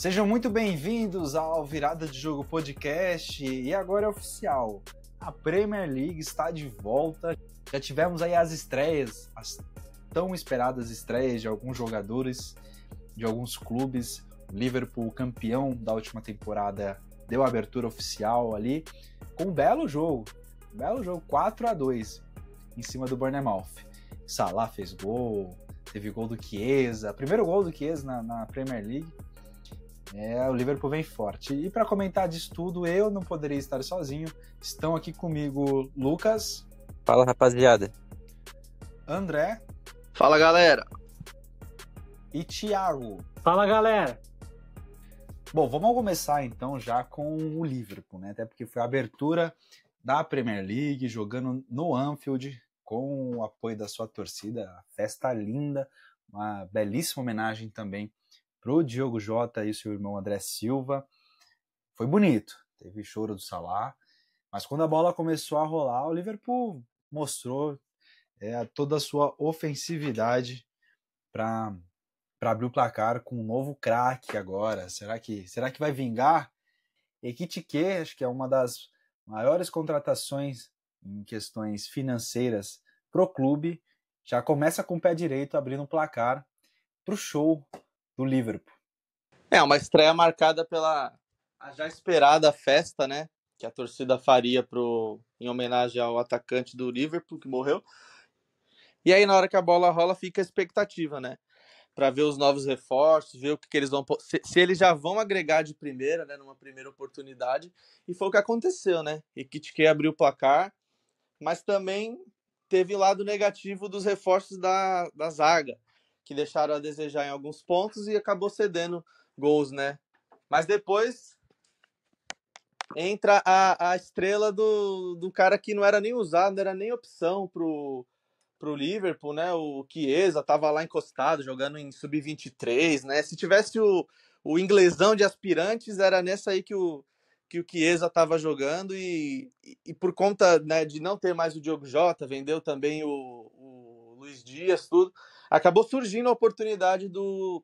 Sejam muito bem-vindos ao Virada de Jogo Podcast e agora é oficial, a Premier League está de volta. Já tivemos aí as estreias, as tão esperadas estreias de alguns jogadores, de alguns clubes. O Liverpool, campeão da última temporada, deu a abertura oficial ali com um belo jogo 4-2 em cima do Bournemouth. Salah fez gol, teve gol do Chiesa, primeiro gol do Chiesa na Premier League. O Liverpool vem forte. E para comentar disso tudo, eu não poderia estar sozinho. Estão aqui comigo Lucas. Fala, rapaziada. André. Fala, galera. E Thiago. Fala, galera. Bom, vamos começar então já com o Liverpool, né? Até porque foi a abertura da Premier League, jogando no Anfield, com o apoio da sua torcida. A festa linda, uma belíssima homenagem também pro Diogo Jota e seu irmão André Silva. Foi bonito, teve choro do Salah, mas quando a bola começou a rolar, o Liverpool mostrou toda a sua ofensividade para abrir o placar com um novo craque agora. Será que vai vingar? Ekitike, acho que é uma das maiores contratações em questões financeiras pro clube, já começa com o pé direito abrindo o placar pro show do Liverpool. Uma estreia marcada pela já esperada festa, né, que a torcida faria em homenagem ao atacante do Liverpool que morreu. E aí na hora que a bola rola fica a expectativa, né, para ver os novos reforços, ver o que eles vão se eles já vão agregar de primeira, né, numa primeira oportunidade. E foi o que aconteceu, né? Ekitike abriu o placar, mas também teve o lado negativo dos reforços da zaga, que deixaram a desejar em alguns pontos e acabou cedendo gols, né? Mas depois entra a estrela do cara que não era nem usado, não era nem opção pro Liverpool, né? O Chiesa tava lá encostado, jogando em sub-23, né? Se tivesse o inglesão de aspirantes, era nessa aí que o Chiesa tava jogando e por conta, né, de não ter mais o Diogo Jota, vendeu também o Luiz Dias, tudo, acabou surgindo a oportunidade do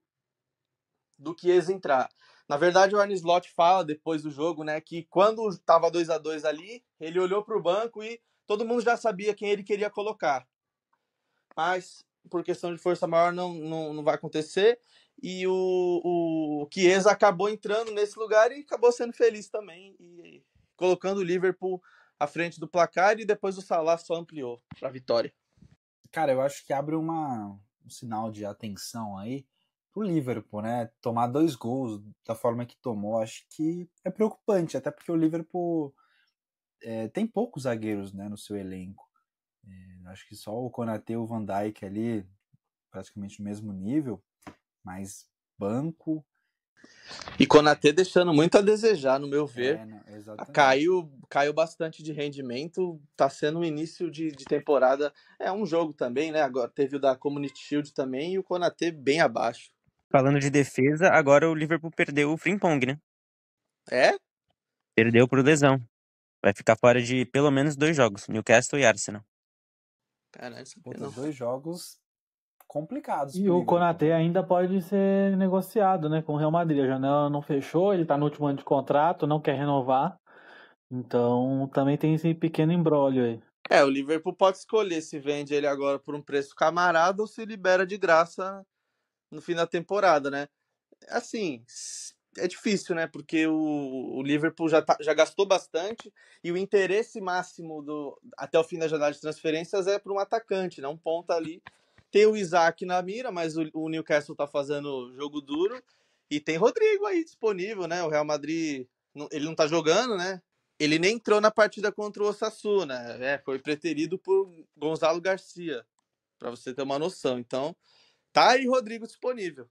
Chiesa entrar. Na verdade, o Arne Slot fala depois do jogo, né, que quando estava 2-2 ali, ele olhou para o banco e todo mundo já sabia quem ele queria colocar. Mas, por questão de força maior, não vai acontecer. E o Chiesa acabou entrando nesse lugar e acabou sendo feliz também, e colocando o Liverpool à frente do placar, e depois o Salah só ampliou para a vitória. Cara, eu acho que abre um sinal de atenção aí pro Liverpool, né? Tomar 2 gols da forma que tomou, acho que é preocupante, até porque o Liverpool tem poucos zagueiros, né, no seu elenco. Acho que só o Konaté e o Van Dijk ali, praticamente no mesmo nível, mas banco. E Konaté deixando muito a desejar, no meu ver. Caiu bastante de rendimento, tá sendo um início de temporada. É um jogo também, né? Agora teve o da Community Shield também e o Konaté bem abaixo. Falando de defesa, agora o Liverpool perdeu o Frimpong, né? É? Perdeu por lesão. Vai ficar fora de pelo menos 2 jogos, Newcastle e Arsenal. Caralho, Outros 2 jogos complicados. E o Konaté ainda pode ser negociado, né, com o Real Madrid. A janela não fechou, ele tá no último ano de contrato, não quer renovar. Então também tem esse pequeno imbróglio aí. O Liverpool pode escolher se vende ele agora por um preço camarada ou se libera de graça no fim da temporada, né? Assim, é difícil, né? Porque o Liverpool já gastou bastante e o interesse máximo até o fim da janela de transferências é para um atacante, né? Um ponta ali. Tem o Isaac na mira, mas o Newcastle tá fazendo jogo duro. E tem Rodrigo aí disponível, né? O Real Madrid, ele não tá jogando, né? Ele nem entrou na partida contra o Osasuna, né? Foi preterido por Gonzalo Garcia, para você ter uma noção. Então, tá aí Rodrigo disponível.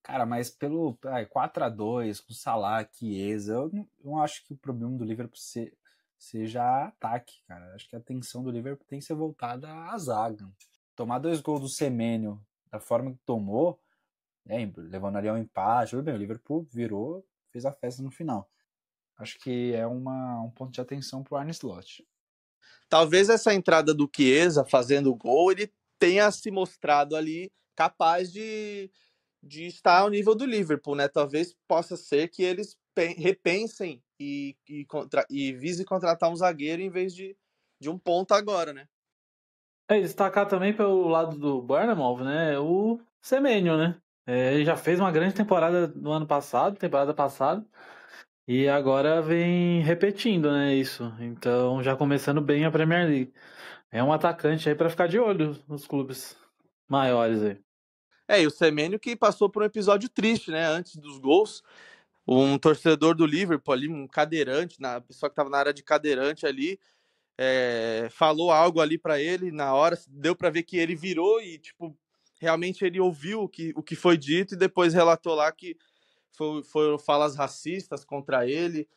Cara, mas pelo 4-2 com Salah, Chiesa, eu não acho que o problema do Liverpool seja ataque, cara. Acho que a atenção do Liverpool tem que ser voltada à zaga. Tomar 2 gols do Semenyo da forma que tomou, levando ali ao empate, o Liverpool virou, fez a festa no final. Acho que é um ponto de atenção pro Arne Slot. Talvez essa entrada do Chiesa fazendo o gol, ele tenha se mostrado ali capaz de de estar ao nível do Liverpool, né? Talvez possa ser que eles repensem e visem contratar um zagueiro em vez de um ponta agora, né? Destacar também pelo lado do Bournemouth, né? O Semenyo, né? Ele já fez uma grande temporada no ano passado, temporada passada, e agora vem repetindo, né? Isso. Então, já começando bem a Premier League. É um atacante aí pra ficar de olho nos clubes maiores aí. E o Semenyo que passou por um episódio triste, né? Antes dos gols, um torcedor do Liverpool ali, um cadeirante, a pessoa que estava na área de cadeirante ali, falou algo ali para ele na hora, deu para ver que ele virou e, tipo, realmente ele ouviu o que foi dito e depois relatou lá que foram falas racistas contra ele.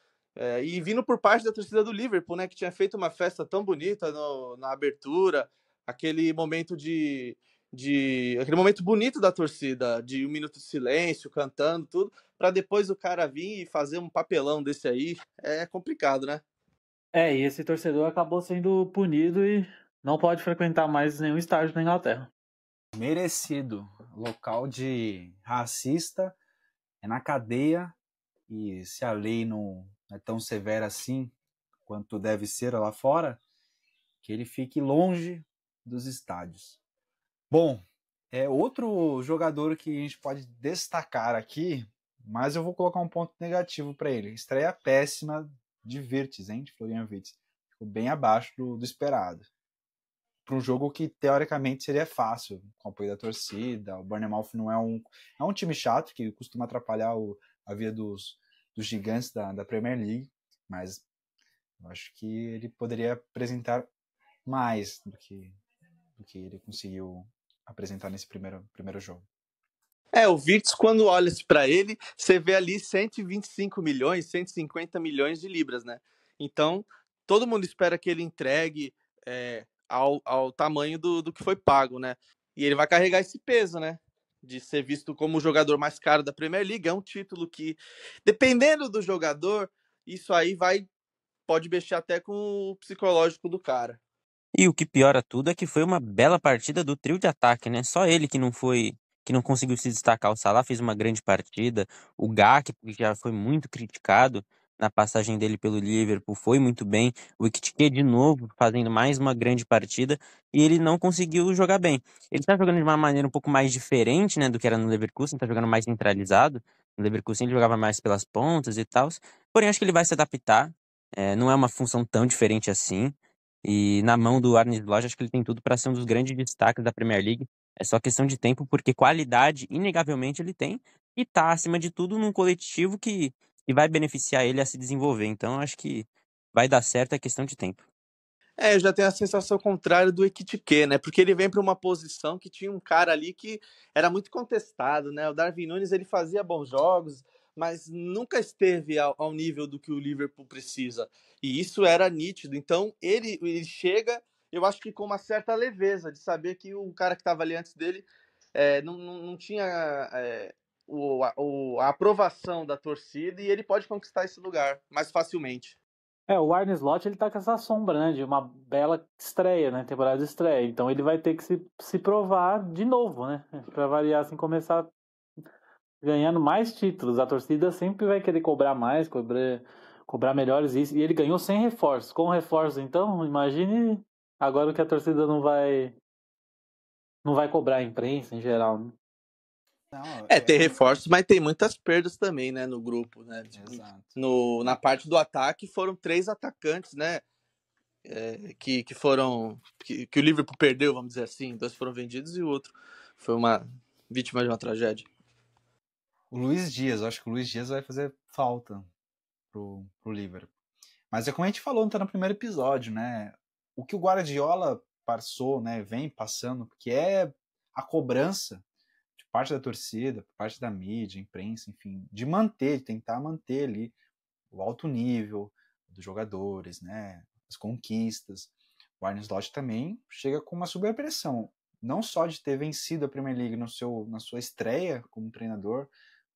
E vindo por parte da torcida do Liverpool, né, que tinha feito uma festa tão bonita na abertura, aquele momento aquele momento bonito da torcida, de um minuto de silêncio, cantando, tudo, para depois o cara vir e fazer um papelão desse aí, é complicado, né? E esse torcedor acabou sendo punido e não pode frequentar mais nenhum estádio na Inglaterra. Merecido. Local de racista é na cadeia, e se a lei não é tão severa assim quanto deve ser lá fora, que ele fique longe dos estádios. Bom, é outro jogador que a gente pode destacar aqui, mas eu vou colocar um ponto negativo para ele. Estreia péssima de Wirtz, hein, de Florian Wirtz. Ficou bem abaixo do esperado. Para um jogo que teoricamente seria fácil, com o apoio da torcida. O Bournemouth não é um time chato, que costuma atrapalhar a vida dos gigantes da Premier League, mas eu acho que ele poderia apresentar mais do que ele conseguiu apresentar nesse primeiro jogo. O Wirtz, quando olha para ele, você vê ali 125 milhões, 150 milhões de libras, né? Então, todo mundo espera que ele entregue ao tamanho do que foi pago, né? E ele vai carregar esse peso, né? De ser visto como o jogador mais caro da Premier League. É um título que, dependendo do jogador, isso aí pode mexer até com o psicológico do cara. E o que piora tudo é que foi uma bela partida do trio de ataque, né? Só ele que não conseguiu se destacar. O Salah fez uma grande partida. O Gak, que já foi muito criticado na passagem dele pelo Liverpool, foi muito bem. O Ekitike de novo fazendo mais uma grande partida e ele não conseguiu jogar bem. Ele tá jogando de uma maneira um pouco mais diferente, né, do que era no Leverkusen, tá jogando mais centralizado. No Leverkusen ele jogava mais pelas pontas e tal. Porém, acho que ele vai se adaptar. Não é uma função tão diferente assim. E na mão do Arne Slot, acho que ele tem tudo para ser um dos grandes destaques da Premier League. É só questão de tempo, porque qualidade, inegavelmente, ele tem. E tá, acima de tudo, num coletivo que vai beneficiar ele a se desenvolver. Então, acho que vai dar certo, é questão de tempo. Eu já tenho a sensação contrária do Ekitike, né? Porque ele vem para uma posição que tinha um cara ali que era muito contestado, né? O Darwin Núñez, ele fazia bons jogos, mas nunca esteve ao nível do que o Liverpool precisa. E isso era nítido. Então, ele chega, eu acho que com uma certa leveza, de saber que o cara que estava ali antes dele não tinha a aprovação da torcida e ele pode conquistar esse lugar mais facilmente. O Arne Slot, ele tá com essa sombra, né, de uma bela estreia, né, temporada de estreia. Então ele vai ter que se provar de novo, né, pra variar, assim, começar ganhando mais títulos. A torcida sempre vai querer cobrar mais, cobrar melhores isso. E ele ganhou sem reforços. Com reforços, então, imagine agora o que a torcida não vai cobrar a imprensa em geral, né? Não, Tem reforços, mas tem muitas perdas também, né, no grupo, né? Exato. Na parte do ataque foram 3 atacantes, né? Que o Liverpool perdeu, vamos dizer assim. 2 foram vendidos e o outro foi uma vítima de uma tragédia. O Luiz Dias, acho que o Luiz Dias vai fazer falta pro Liverpool. Mas é como a gente falou, tá no primeiro episódio, né? O que o Guardiola passou, né, vem passando, que é a cobrança de parte da torcida, por parte da mídia, imprensa, enfim, de tentar manter ali o alto nível dos jogadores, né, as conquistas. O Arne Slot também chega com uma superpressão, não só de ter vencido a Premier League na sua estreia como treinador,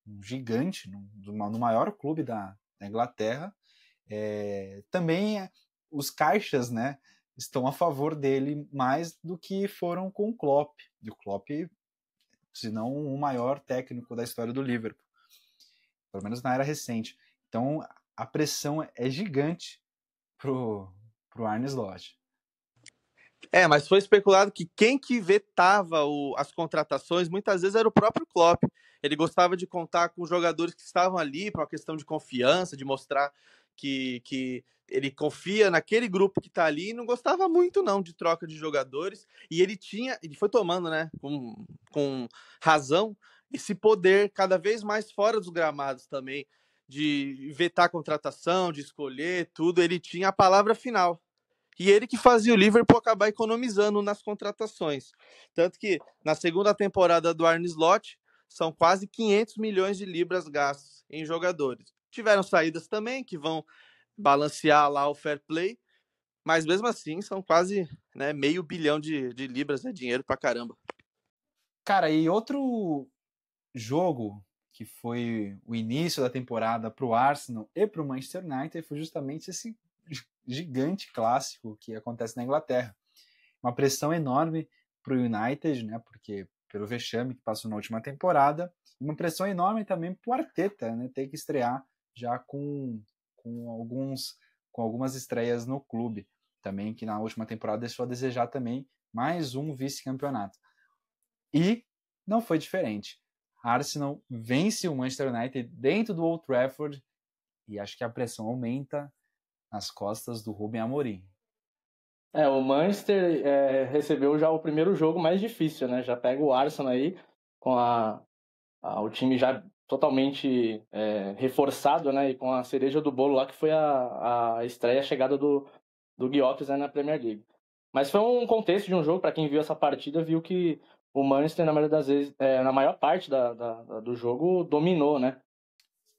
um gigante, no maior clube da Inglaterra, também os caixas, né, estão a favor dele mais do que foram com o Klopp. E o Klopp se não o maior técnico da história do Liverpool, pelo menos na era recente. Então a pressão é gigante pro Arne Slot. Mas foi especulado que quem que vetava as contratações muitas vezes era o próprio Klopp. Ele gostava de contar com jogadores que estavam ali para uma questão de confiança, de mostrar que ele confia naquele grupo que está ali, e não gostava muito não de troca de jogadores, e ele foi tomando, né, com razão, esse poder cada vez mais fora dos gramados também, de vetar a contratação, de escolher tudo. Ele tinha a palavra final. E ele que fazia o Liverpool acabar economizando nas contratações. Tanto que na segunda temporada do Arne Slot são quase 500 milhões de libras gastos em jogadores. Tiveram saídas também que vão balancear lá o fair play, mas mesmo assim são quase, né, meio bilhão de libras, né, dinheiro pra caramba. Cara, e outro jogo que foi o início da temporada para o Arsenal e para o Manchester United foi justamente esse gigante clássico que acontece na Inglaterra. Uma pressão enorme para o United, né, porque pelo vexame que passou na última temporada, e uma pressão enorme também para o Arteta, né, ter que estrear já com algumas estreias no clube, também que na última temporada deixou a desejar também mais um vice-campeonato. E não foi diferente. Arsenal vence o Manchester United dentro do Old Trafford e acho que a pressão aumenta nas costas do Ruben Amorim. O Manchester recebeu já o primeiro jogo mais difícil, né? Já pega o Arsenal aí com o time já totalmente reforçado, né? E com a cereja do bolo lá, que foi a estreia, a chegada do Gyökeres, né, na Premier League. Mas foi um contexto de um jogo, para quem viu essa partida, viu que o Manchester, na maioria das vezes, na maior parte do jogo, dominou, né?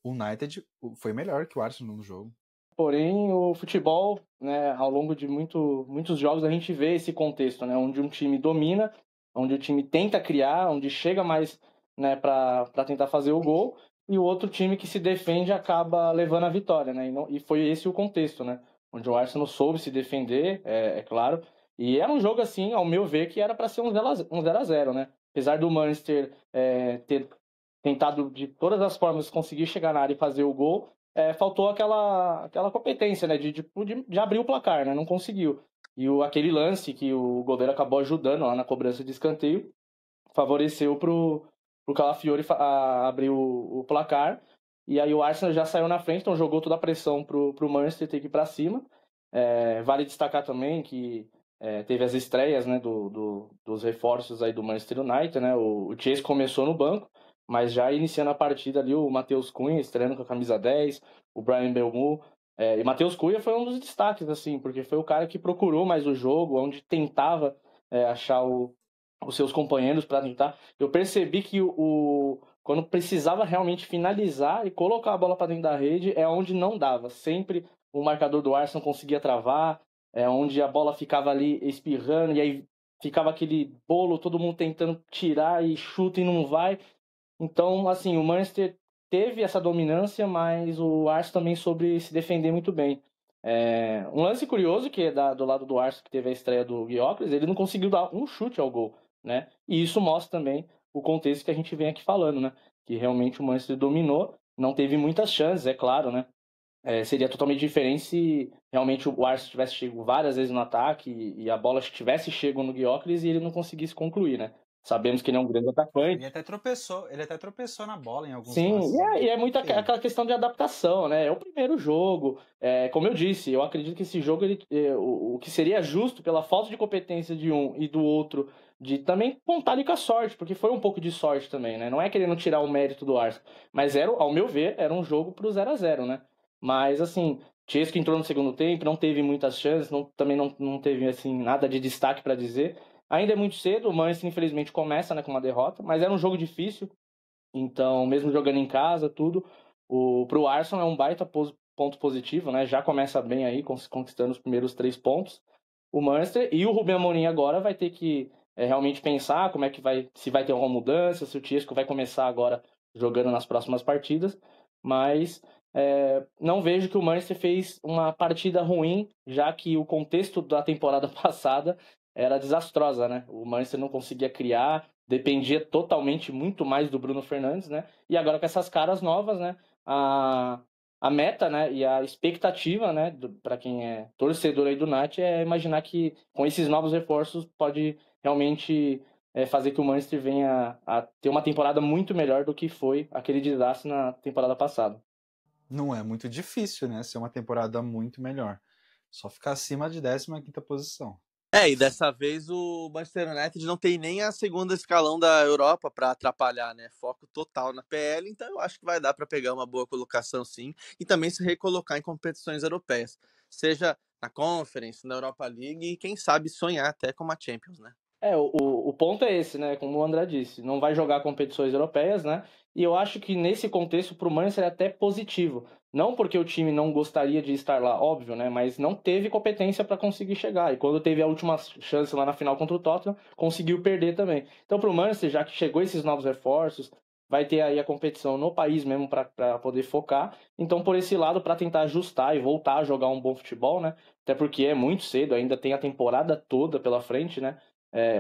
O United foi melhor que o Arsenal no jogo. Porém, o futebol, né, ao longo de muitos jogos, a gente vê esse contexto, né, onde um time domina, onde o time tenta criar, onde chega mais, né, para tentar fazer o gol, e o outro time que se defende acaba levando a vitória, né? E foi esse o contexto, né? Onde o Arsenal soube se defender, é claro, e era um jogo, assim, ao meu ver, que era para ser um 0-0, né? Apesar do Manchester ter tentado de todas as formas conseguir chegar na área e fazer o gol, faltou aquela competência, né, de abrir o placar, né, não conseguiu. E aquele lance que o goleiro acabou ajudando lá na cobrança de escanteio, favoreceu pro Calafiori abrir o placar, e aí o Arsenal já saiu na frente, então jogou toda a pressão pro Manchester ter que ir para cima. Vale destacar também que teve as estreias, né, dos reforços aí do Manchester United, né, o Chase começou no banco, mas já iniciando a partida ali, o Matheus Cunha estreando com a camisa 10, o Brian Mbeumo, e Matheus Cunha foi um dos destaques, assim, porque foi o cara que procurou mais o jogo, onde tentava achar os seus companheiros para tentar. Eu percebi que quando precisava realmente finalizar e colocar a bola para dentro da rede, é onde não dava. Sempre o marcador do Arsenal conseguia travar, onde a bola ficava ali espirrando, e aí ficava aquele bolo, todo mundo tentando tirar e chuta e não vai. Então, assim, o Manchester teve essa dominância, mas o Arsenal também soube se defender muito bem. Um lance curioso, que é do lado do Arsenal, que teve a estreia do Gyökeres, ele não conseguiu dar um chute ao gol, né? E isso mostra também o contexto que a gente vem aqui falando, né? Que realmente o Manchester dominou, não teve muitas chances, é claro, né? Seria totalmente diferente se realmente o Arsenal tivesse chego várias vezes no ataque e a bola tivesse chego no Gyökeres e ele não conseguisse concluir, né? Sabemos que ele é um grande atacante. Ele até tropeçou na bola em alguns Sim, lances. e é muito aquela questão de adaptação, né? É o primeiro jogo. Como eu disse, eu acredito que esse jogo, o que seria justo pela falta de competência de um e do outro, de também contar ali com a sorte, porque foi um pouco de sorte também, né? Não é querendo tirar o mérito do Arsenal, mas ao meu ver, era um jogo pro 0-0, né? Mas, assim, Chesco entrou no segundo tempo, não teve muitas chances, também não teve, assim, nada de destaque para dizer. Ainda é muito cedo, o Manchester, infelizmente, começa, né, com uma derrota, mas era um jogo difícil. Então, mesmo jogando em casa, tudo, pro Arsenal é um baita ponto positivo, né? Já começa bem aí, conquistando os primeiros 3 pontos. O Manchester e o Ruben Amorim agora vai ter que realmente pensar como é que se vai ter alguma mudança, se o Chesco vai começar agora jogando nas próximas partidas. Mas não vejo que o Manchester fez uma partida ruim, já que o contexto da temporada passada era desastrosa, né? O Manchester não conseguia criar, dependia totalmente muito mais do Bruno Fernandes, né? E agora com essas caras novas, né? A meta, né, e a expectativa, né, para quem é torcedor aí do United é imaginar que com esses novos reforços pode realmente fazer que o Manchester venha a ter uma temporada muito melhor do que foi aquele desastre na temporada passada. Não é muito difícil, né? Ser uma temporada muito melhor. Só ficar acima de 15ª posição. E dessa vez o Manchester United não tem nem a segunda escalão da Europa para atrapalhar, né? Foco total na PL, então eu acho que vai dar para pegar uma boa colocação sim e também se recolocar em competições europeias, seja na Conference, na Europa League e quem sabe sonhar até com uma Champions, né? O ponto é esse, né? Como o André disse, não vai jogar competições europeias, né? E eu acho que nesse contexto para o Manchester é até positivo. Não porque o time não gostaria de estar lá, óbvio, né? Mas não teve competência para conseguir chegar. E quando teve a última chance lá na final contra o Tottenham, conseguiu perder também. Então para o Manchester, já que chegou esses novos reforços, vai ter aí a competição no país mesmo para poder focar. Então por esse lado, para tentar ajustar e voltar a jogar um bom futebol, né? Até porque é muito cedo, ainda tem a temporada toda pela frente, né?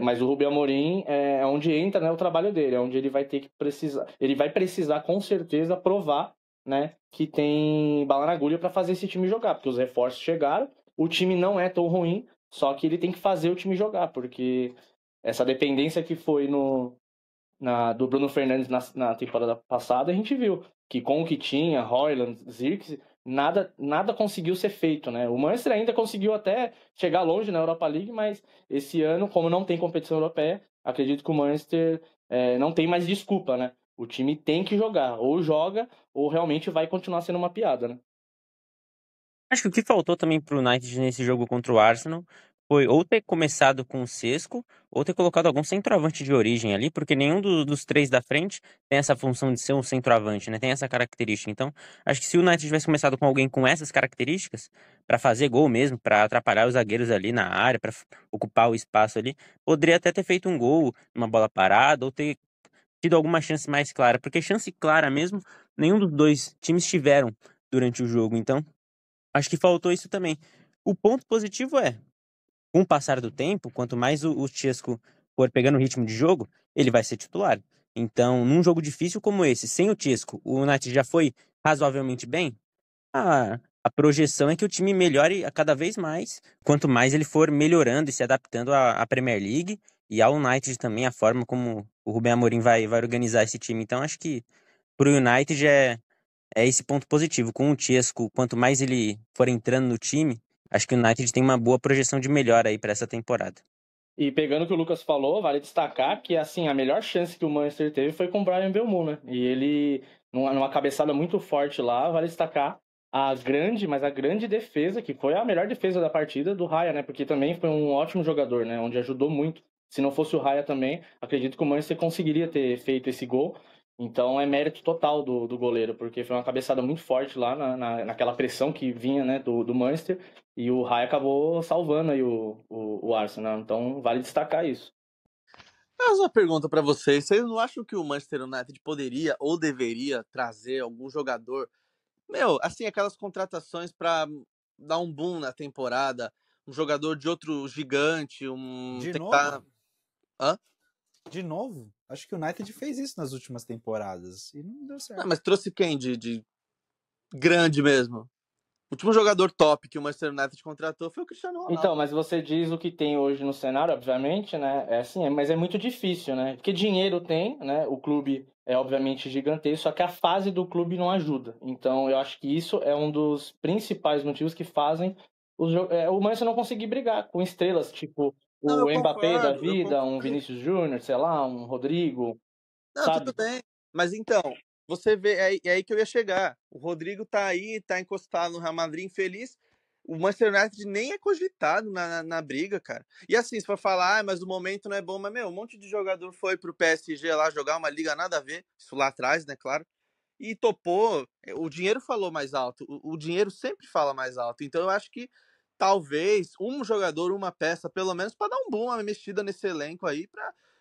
Mas o Rubem Amorim é onde entra, né, o trabalho dele, é onde ele vai ter que precisar, ele vai precisar com certeza provar, né, que tem bala na agulha para fazer esse time jogar, porque os reforços chegaram, o time não é tão ruim, só que ele tem que fazer o time jogar, porque essa dependência que foi do Bruno Fernandes na temporada passada, a gente viu que com o que tinha, Højlund, Zirkzee, nada conseguiu ser feito, né? O Manchester ainda conseguiu até chegar longe na Europa League, mas esse ano, como não tem competição europeia, acredito que o Manchester não tem mais desculpa, né? O time tem que jogar, ou joga, ou realmente vai continuar sendo uma piada, né? Acho que o que faltou também pro United nesse jogo contra o Arsenal foi ou ter começado com o Sesco, ou ter colocado algum centroavante de origem ali, porque nenhum dos três da frente tem essa função de ser um centroavante, né? Tem essa característica. Então, acho que se o United tivesse começado com alguém com essas características, para fazer gol mesmo, para atrapalhar os zagueiros ali na área, para ocupar o espaço ali, poderia até ter feito um gol numa bola parada, ou ter tido alguma chance mais clara, porque chance clara mesmo, nenhum dos dois times tiveram durante o jogo. Então, acho que faltou isso também. O ponto positivo é, com o passar do tempo, quanto mais o Chesco for pegando o ritmo de jogo, ele vai ser titular. Então, num jogo difícil como esse, sem o Chesco, o United já foi razoavelmente bem, a projeção é que o time melhore a cada vez mais, quanto mais ele for melhorando e se adaptando à Premier League e ao United também, a forma como o Rubem Amorim vai organizar esse time. Então, acho que pro United é esse ponto positivo. Com o Chesco, quanto mais ele for entrando no time, acho que o United tem uma boa projeção de melhora aí para essa temporada. E pegando o que o Lucas falou, vale destacar que assim, a melhor chance que o Manchester teve foi com o Brian Mbeumo, né? E ele, numa cabeçada muito forte lá, vale destacar mas a grande defesa, que foi a melhor defesa da partida do Raya, né? Porque também foi um ótimo jogador, né? Onde ajudou muito. Se não fosse o Raya também, acredito que o Manchester conseguiria ter feito esse gol. Então é mérito total do goleiro, porque foi uma cabeçada muito forte lá naquela pressão que vinha, né, do Manchester, e o Raya acabou salvando aí o Arsenal. Então vale destacar isso. Mas uma pergunta para vocês não acham que o Manchester United poderia ou deveria trazer algum jogador, assim, aquelas contratações para dar um boom na temporada, um jogador de outro gigante, De tentar... novo? Hã? De novo? Acho que o United fez isso nas últimas temporadas e não deu certo. Não, mas trouxe quem de grande mesmo? O último jogador top que o Manchester United contratou foi o Cristiano Ronaldo. Então, mas você diz o que tem hoje no cenário, obviamente, né? É assim, mas é muito difícil, né? Porque dinheiro tem, né? O clube é obviamente gigantesco, só que a fase do clube não ajuda. Então, eu acho que isso é um dos principais motivos que fazem o Manchester não conseguir brigar com estrelas, tipo Não, o eu Mbappé da concordo, eu vida, um concordo. Vinícius Júnior, sei lá, um Rodrigo, Não, sabe? tudo bem. Mas então, você vê, é aí que eu ia chegar. O Rodrigo tá aí, tá encostado no Real Madrid, infeliz. O Manchester United nem é cogitado na briga, cara. E assim, se for falar, mas o momento não é bom, mas, um monte de jogador foi pro PSG lá jogar uma liga nada a ver, isso lá atrás, né, claro, e topou. O dinheiro falou mais alto, o dinheiro sempre fala mais alto. Então eu acho que talvez um jogador, uma peça, pelo menos, para dar um boom, uma mexida nesse elenco aí,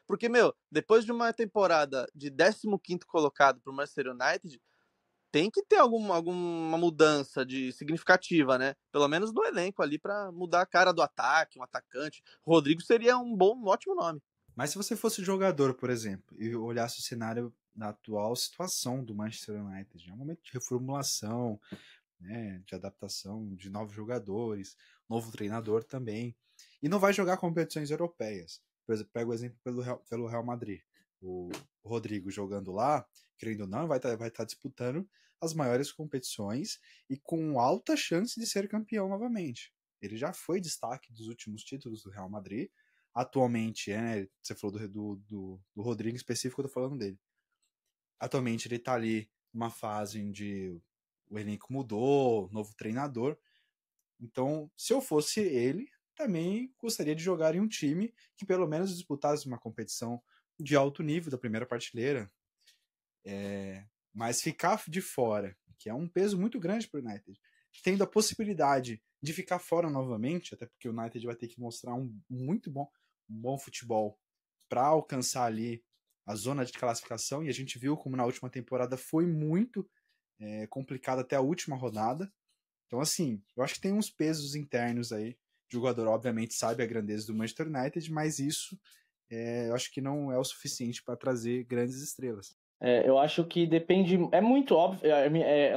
porque, depois de uma temporada de 15º colocado pro Manchester United, tem que ter alguma mudança significativa, né? Pelo menos no elenco ali, para mudar a cara do ataque, um atacante. O Rodrigo seria um ótimo nome. Mas se você fosse jogador, por exemplo, e olhasse o cenário da atual situação do Manchester United, é um momento de reformulação, né, de adaptação de novos jogadores, novo treinador também, e não vai jogar competições europeias. Por exemplo, pega o exemplo pelo Real Madrid. O Rodrigo jogando lá, querendo ou não, vai estar disputando as maiores competições e com alta chance de ser campeão novamente. Ele já foi destaque dos últimos títulos do Real Madrid. Atualmente, você falou do Rodrigo em específico, eu tô falando dele. Atualmente ele tá ali numa fase onde o elenco mudou, novo treinador. Então, se eu fosse ele, também gostaria de jogar em um time que pelo menos disputasse uma competição de alto nível da primeira prateleira. Mas ficar de fora, que é um peso muito grande para o United, tendo a possibilidade de ficar fora novamente, até porque o United vai ter que mostrar um bom futebol para alcançar ali a zona de classificação, e a gente viu como na última temporada foi muito complicado até a última rodada. Então, assim, eu acho que tem uns pesos internos aí. O jogador, obviamente, sabe a grandeza do Manchester United, mas isso eu acho que não é o suficiente para trazer grandes estrelas. Eu acho que depende. É muito óbvio.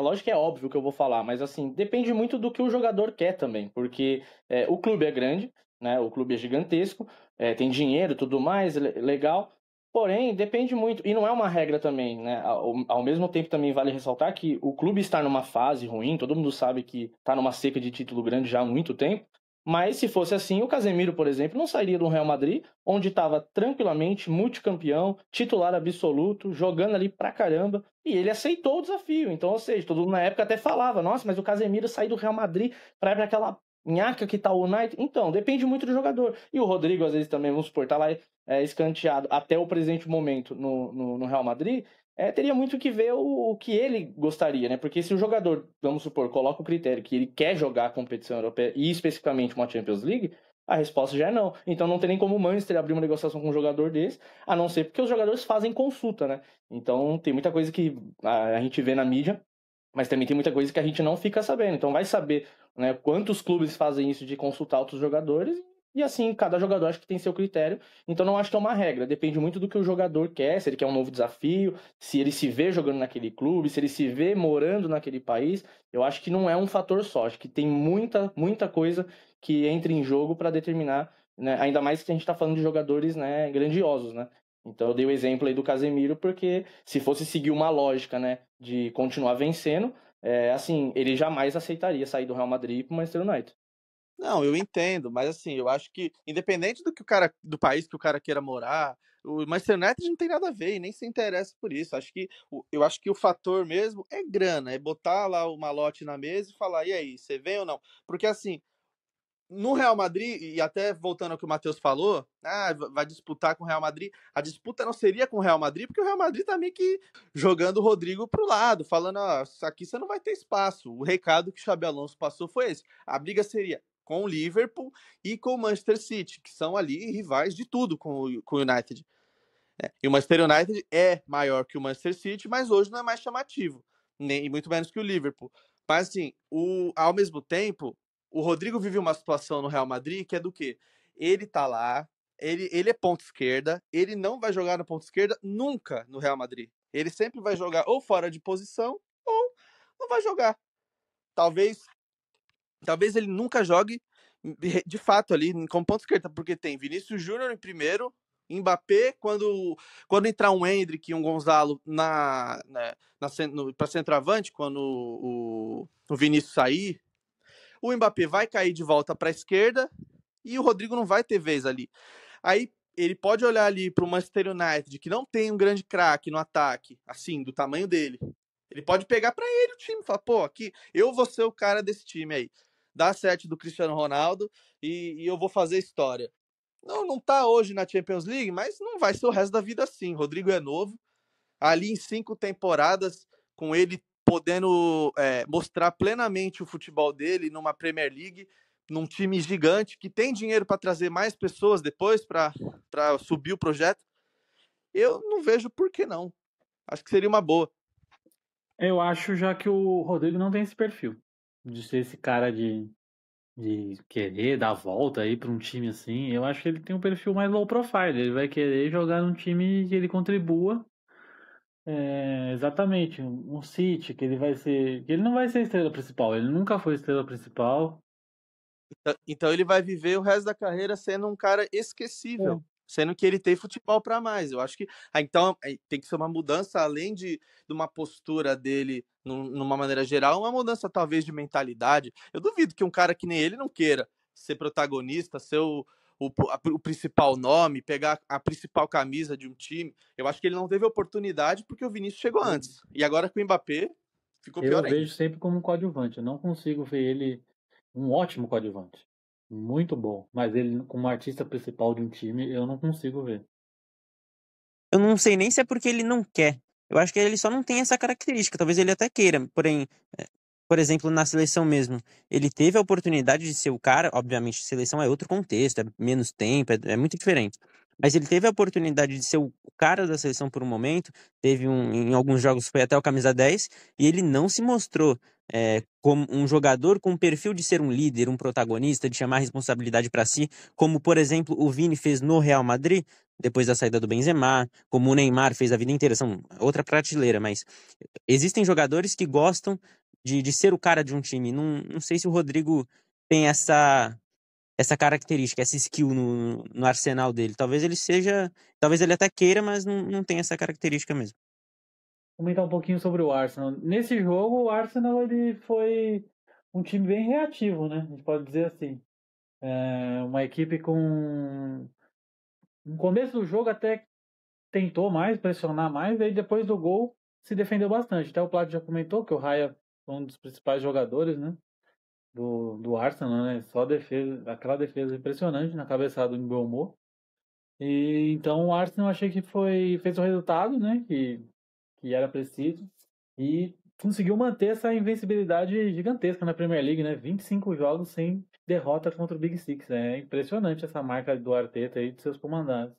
Lógico que é óbvio que eu vou falar, mas assim, depende muito do que o jogador quer também. Porque o clube é grande, né? O clube é gigantesco, tem dinheiro, tudo mais, legal. Porém, depende muito. E não é uma regra também, né? Ao mesmo tempo, também vale ressaltar que o clube está numa fase ruim, todo mundo sabe que está numa seca de título grande já há muito tempo. Mas se fosse assim, o Casemiro, por exemplo, não sairia do Real Madrid, onde estava tranquilamente multicampeão, titular absoluto, jogando ali pra caramba, e ele aceitou o desafio. Então, ou seja, todo mundo na época até falava, nossa, mas o Casemiro saiu do Real Madrid para ir para aquela nhaca que tá o United. Então, depende muito do jogador. E o Rodrigo, às vezes, também, vamos supor, tá lá escanteado até o presente momento no Real Madrid, teria muito que ver o que ele gostaria, né? Porque se o jogador, vamos supor, coloca o critério que ele quer jogar a competição europeia e especificamente uma Champions League, a resposta já é não. Então não tem nem como o Manchester abrir uma negociação com um jogador desse, a não ser porque os jogadores fazem consulta, né? Então tem muita coisa que a gente vê na mídia, mas também tem muita coisa que a gente não fica sabendo. Então vai saber, né, quantos clubes fazem isso de consultar outros jogadores. E assim, cada jogador acho que tem seu critério. Então não acho que é uma regra. Depende muito do que o jogador quer, se ele quer um novo desafio, se ele se vê jogando naquele clube, se ele se vê morando naquele país. Eu acho que não é um fator só. Acho que tem muita coisa que entra em jogo para determinar, né? Ainda mais que a gente está falando de jogadores, né, grandiosos, né? Então eu dei o exemplo aí do Casemiro, porque se fosse seguir uma lógica, né, de continuar vencendo, assim, ele jamais aceitaria sair do Real Madrid para o Manchester United. Não, eu entendo, mas assim, eu acho que independente do país que o cara queira morar, o Manchester United não tem nada a ver e nem se interessa por isso. Eu acho que o fator mesmo é grana, é botar lá o malote na mesa e falar, e aí, você vem ou não? Porque assim, no Real Madrid, e até voltando ao que o Matheus falou, vai disputar com o Real Madrid, a disputa não seria com o Real Madrid, porque o Real Madrid tá meio que jogando o Rodrigo pro lado, falando, aqui você não vai ter espaço. O recado que o Xabi Alonso passou foi esse. A briga seria com o Liverpool e com o Manchester City, que são ali rivais de tudo com o United. E o Manchester United é maior que o Manchester City, mas hoje não é mais chamativo, nem muito menos que o Liverpool. Mas assim, ao mesmo tempo, o Rodrigo vive uma situação no Real Madrid que é do quê? Ele tá lá, ele é ponta esquerda, ele não vai jogar na ponta esquerda nunca no Real Madrid. Ele sempre vai jogar ou fora de posição ou não vai jogar. Talvez ele nunca jogue de fato ali como ponta esquerda, porque tem Vinícius Júnior em primeiro, Mbappé, quando entrar um Endrick e um Gonzalo para centroavante, quando o Vinícius sair, o Mbappé vai cair de volta para a esquerda e o Rodrigo não vai ter vez ali. Aí ele pode olhar ali para o Manchester United, que não tem um grande craque no ataque, assim, do tamanho dele. Ele pode pegar para ele o time, falar, pô, aqui eu vou ser o cara desse time aí. Dá 7 do Cristiano Ronaldo e eu vou fazer história. Não tá hoje na Champions League, mas não vai ser o resto da vida assim. Rodrigo é novo. Ali em 5 temporadas, com ele podendo mostrar plenamente o futebol dele numa Premier League, num time gigante, que tem dinheiro para trazer mais pessoas depois para subir o projeto, eu não vejo por que não. Acho que seria uma boa. Eu acho já que o Rodrigo não tem esse perfil de ser esse cara de querer dar a volta aí para um time assim. Eu acho que ele tem um perfil mais low profile. Ele vai querer jogar num time que ele contribua. Exatamente, um City, que ele vai ser. Que ele não vai ser a estrela principal, ele nunca foi a estrela principal. Então ele vai viver o resto da carreira sendo um cara esquecível, sendo que ele tem futebol para mais. Eu acho que então tem que ser uma mudança além de uma postura dele numa maneira geral, uma mudança talvez de mentalidade. Eu duvido que um cara que nem ele não queira ser protagonista, ser o principal nome, pegar a principal camisa de um time. Eu acho que ele não teve oportunidade porque o Vinícius chegou antes. E agora com o Mbappé ficou Eu pior ainda. vejo sempre como um coadjuvante. Eu não consigo ver ele um ótimo coadjuvante. Muito bom. Mas ele como artista principal de um time, eu não consigo ver. Eu não sei nem se é porque ele não quer. Eu acho que ele só não tem essa característica. Talvez ele até queira. Porém, por exemplo, na seleção mesmo, ele teve a oportunidade de ser o cara. Obviamente, seleção é outro contexto, é menos tempo, é muito diferente. Mas ele teve a oportunidade de ser o cara da seleção por um momento. Em alguns jogos foi até o camisa 10 e ele não se mostrou como um jogador com o perfil de ser um líder, um protagonista, de chamar a responsabilidade para si, como, por exemplo, o Vini fez no Real Madrid depois da saída do Benzema, como o Neymar fez a vida inteira, são outra prateleira, mas existem jogadores que gostam de ser o cara de um time. Não sei se o Rodrigo tem essa característica, essa skill no arsenal dele. Talvez ele até queira, mas não tem essa característica mesmo. Comentar um pouquinho sobre o Arsenal. Nesse jogo, o Arsenal ele foi um time bem reativo, né? A gente pode dizer assim. Uma equipe com. No começo do jogo até tentou mais, pressionar mais, aí depois do gol se defendeu bastante. Até o Plato já comentou que o Raya foi um dos principais jogadores, né? Do Arsenal, né? Só defesa, aquela defesa impressionante na cabeçada do Mbeumo. E então o Arsenal achei que fez o resultado, né? Que era preciso. E conseguiu manter essa invencibilidade gigantesca na Premier League, né? 25 jogos sem derrota contra o Big Six. É impressionante essa marca do Arteta e de seus comandantes.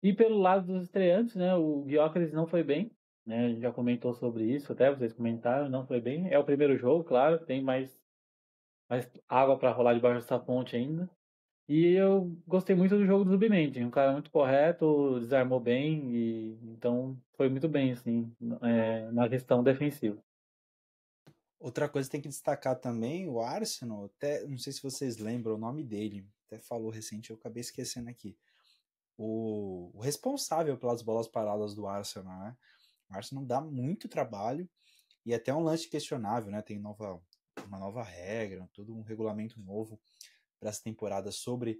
E pelo lado dos estreantes, né? O Gyökeres não foi bem, né? A gente já comentou sobre isso, até vocês comentaram, não foi bem. É o primeiro jogo, claro, tem mais água para rolar debaixo dessa ponte ainda. E eu gostei muito do jogo do Zubimendi, um cara muito correto, desarmou bem e então foi muito bem assim na questão defensiva. Outra coisa que tem que destacar também, o Arsenal, até não sei se vocês lembram o nome dele, até falou recente, eu acabei esquecendo aqui. O responsável pelas bolas paradas do Arsenal, né? O Arsenal dá muito trabalho e até um lance questionável, né? Tem uma nova regra, todo um regulamento novo para essa temporada sobre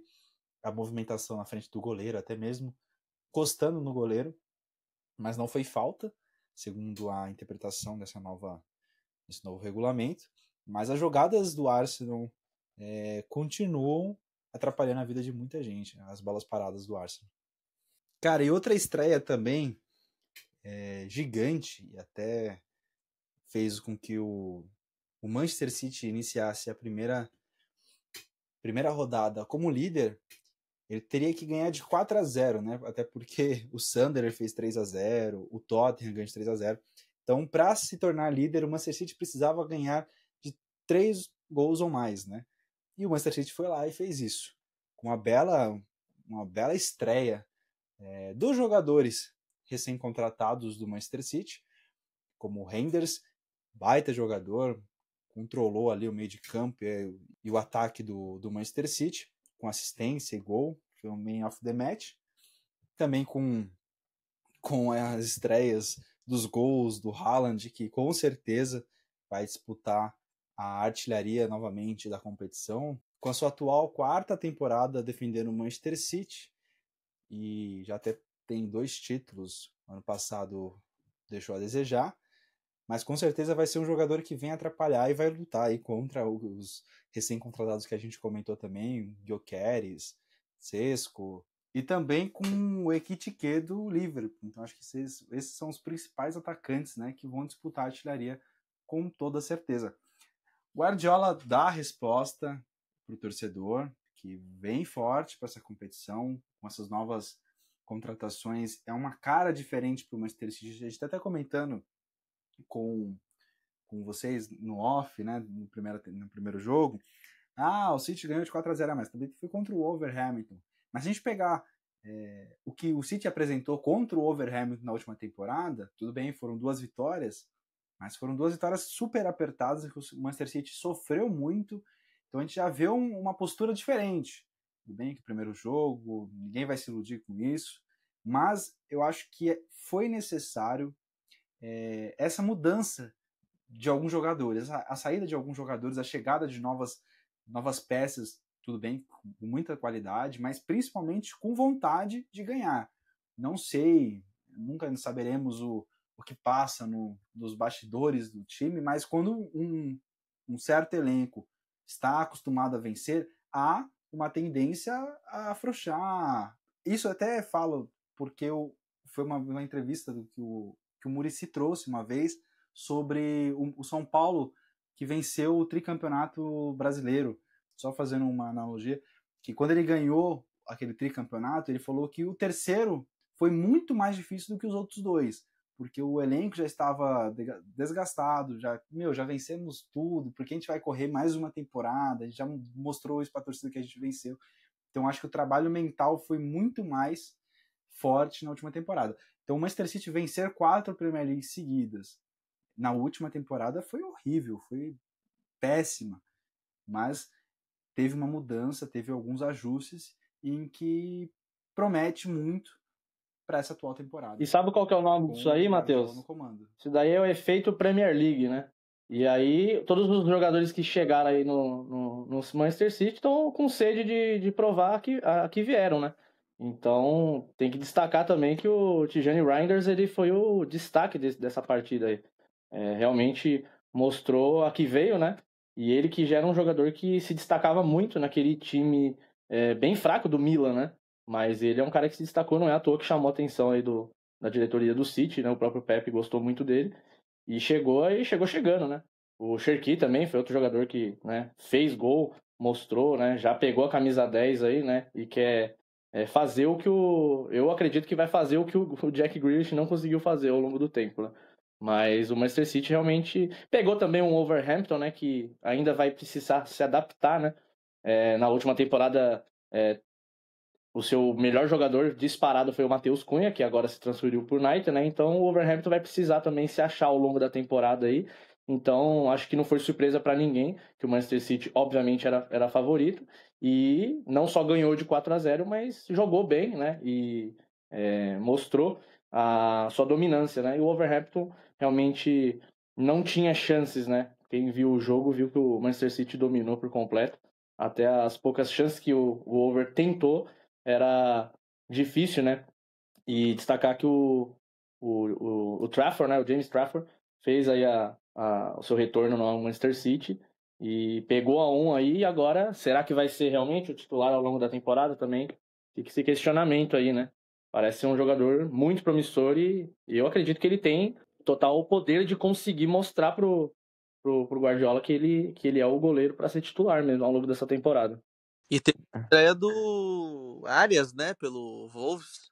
a movimentação na frente do goleiro, até mesmo encostando no goleiro, mas não foi falta, segundo a interpretação desse novo regulamento. Mas as jogadas do Arsenal continuam atrapalhando a vida de muita gente, as bolas paradas do Arsenal. Cara, e outra estreia também gigante, e até fez com que o Manchester City iniciasse a primeira rodada como líder. Ele teria que ganhar de 4-0, né? Até porque o Sunderland fez 3-0, o Tottenham ganhou de 3-0. Então, para se tornar líder, o Manchester City precisava ganhar de 3 gols ou mais, né? E o Manchester City foi lá e fez isso. Com uma bela estreia dos jogadores recém-contratados do Manchester City, como o Reinders, baita jogador, controlou ali o meio de campo e o ataque do Manchester City, com assistência e gol, foi o man of the match. Também com as estreias dos gols do Haaland, que com certeza vai disputar a artilharia novamente da competição, com a sua atual 4ª temporada defendendo o Manchester City, e já até tem 2 títulos, ano passado deixou a desejar, mas com certeza vai ser um jogador que vem atrapalhar e vai lutar aí contra os recém-contratados que a gente comentou também, Gyökeres, Sesco, e também com o Ekitike do Liverpool. Então acho que esses são os principais atacantes, né, que vão disputar a artilharia com toda certeza. Guardiola dá a resposta para o torcedor, que vem forte para essa competição, com essas novas contratações. É uma cara diferente para o Manchester City. A gente está até comentando com vocês no off, né, no primeiro jogo. O City ganhou de 4-0, mas também foi contra o Wolverhampton. Mas se a gente pegar o que o City apresentou contra o Wolverhampton na última temporada, tudo bem, foram 2 vitórias, mas foram 2 vitórias super apertadas, que o Manchester City sofreu muito, então a gente já vê uma postura diferente. Tudo bem que o primeiro jogo, ninguém vai se iludir com isso, mas eu acho que foi necessário essa mudança de alguns jogadores, a saída de alguns jogadores, a chegada de novas peças, tudo bem, com muita qualidade, mas principalmente com vontade de ganhar. Não sei, nunca saberemos o que passa nos bastidores do time, mas quando um certo elenco está acostumado a vencer, há uma tendência a afrouxar. Isso até falo porque foi uma entrevista que o Muricy trouxe uma vez sobre o São Paulo, que venceu o tricampeonato brasileiro. Só fazendo uma analogia, que quando ele ganhou aquele tricampeonato, ele falou que o terceiro foi muito mais difícil do que os outros 2, porque o elenco já estava desgastado, já vencemos tudo, porque a gente vai correr mais uma temporada, a gente já mostrou isso para a torcida que a gente venceu. Então acho que o trabalho mental foi muito mais forte na última temporada. Então o Manchester City vencer 4 Premier League seguidas na última temporada foi horrível, foi péssima, mas teve uma mudança, teve alguns ajustes em que promete muito para essa atual temporada. E sabe qual que é o nome disso aí, Matheus? Isso daí é o efeito Premier League, né? E aí, todos os jogadores que chegaram aí no Manchester City estão com sede de provar que vieram, né? Então, tem que destacar também que o Tijani Reinders, ele foi o destaque dessa partida aí. Realmente mostrou a que veio, né? E ele que já era um jogador que se destacava muito naquele time bem fraco do Milan, né? Mas ele é um cara que se destacou, não é à toa que chamou a atenção aí da diretoria do City, né? O próprio Pepe gostou muito dele. E chegou chegando, né? O Cherki também foi outro jogador que, né, fez gol, mostrou, né? Já pegou a camisa 10 aí, né? E quer fazer o que eu acredito que vai fazer o que o Jack Grealish não conseguiu fazer ao longo do tempo, né? Mas o Manchester City realmente pegou também um Wolverhampton, né, que ainda vai precisar se adaptar, né? Na última temporada, o seu melhor jogador disparado foi o Matheus Cunha, que agora se transferiu por United, né? Então o Wolverhampton vai precisar também se achar ao longo da temporada aí. Então acho que não foi surpresa para ninguém que o Manchester City obviamente era favorito e não só ganhou de 4-0, mas jogou bem, né? E mostrou a sua dominância, né? E o Wolverhampton realmente não tinha chances, né? Quem viu o jogo viu que o Manchester City dominou por completo. Até as poucas chances que o Wolver tentou era difícil, né? E destacar que o Trafford, né? O James Trafford fez aí o seu retorno no Manchester City e pegou a 1 aí. E agora, será que vai ser realmente o titular ao longo da temporada também? Fica esse questionamento aí, né? Parece ser um jogador muito promissor e eu acredito que ele tem total poder de conseguir mostrar pro Guardiola que ele é o goleiro para ser titular mesmo ao longo dessa temporada. E tem a estreia do Arias, né, pelo Wolves.